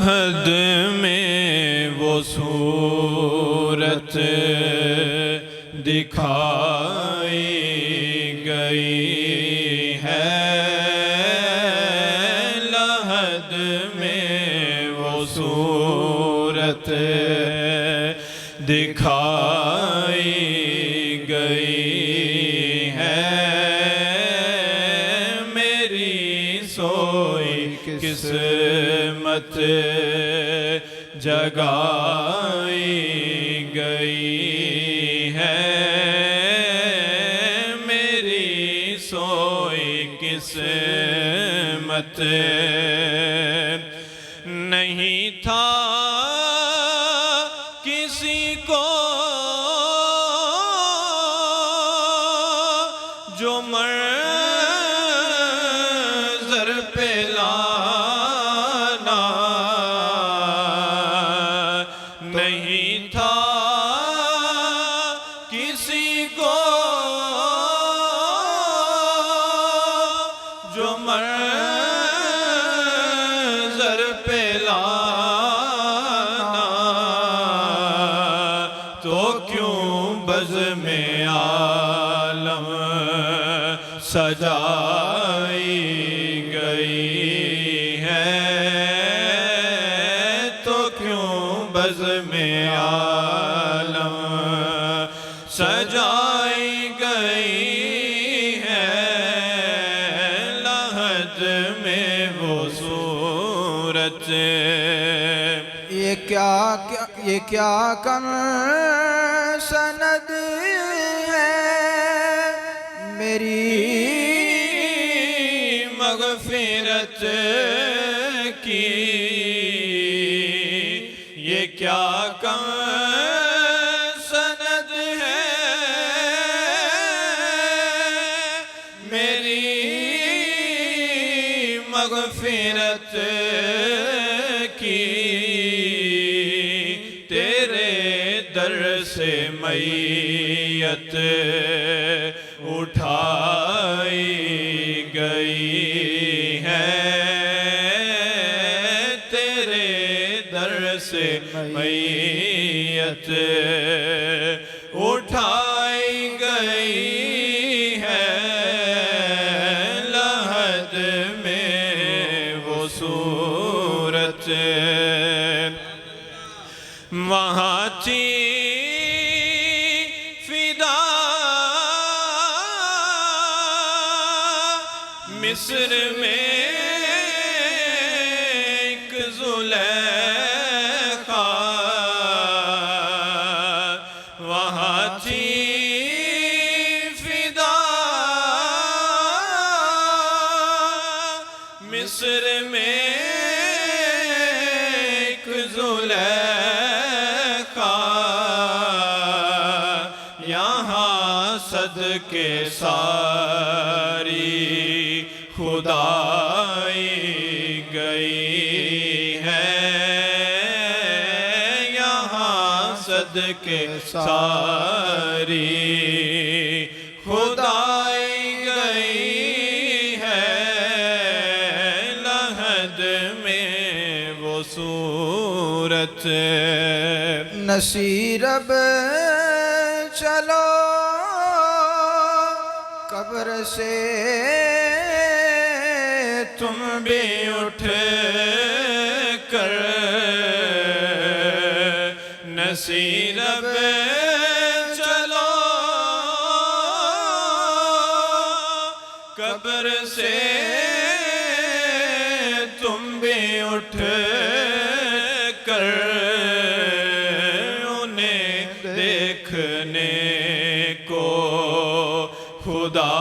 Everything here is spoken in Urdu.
حد میں وہ صورت دکھائی گئی ہے، لحد میں وہ صورت دکھائی گئی ہے، میری سوئی قسمت جگائی گئی ہے، میری سوئی قسمت نہیں تھا کسی کو جو منظر پہ لانا، نہیں تھا کسی کو جو منظر پہ لانا، تو کیوں بزم عالم سجائی گئی ہے، تو کیوں بزم عالم سجائی گئی ہے، لحد میں وہ صورت یہ کیا کم سند ہے میری مغفرت کی، یہ کیا کم سند ہے میری مغفرت کی، تیرے در سے میت اٹھائی گئی ہے، تیرے در سے میت اٹھائی گئی ہے، لحد میں وہ صورت وہاں تھی فدا مصر میں ایک زلیخا، وہاں تھی فدا مصر میں ایک زلیخا، یہاں صدقے ساری خدائی گئی ہے، یہاں صدقے ساری خدائی گئی ہے، لحد میں وہ صورت نصیرب چلو قبر سے تم بھی اٹھ کر، نصیرب چلو قبر سے تم بھی اٹھ کر، انہیں دیکھنے کو خدا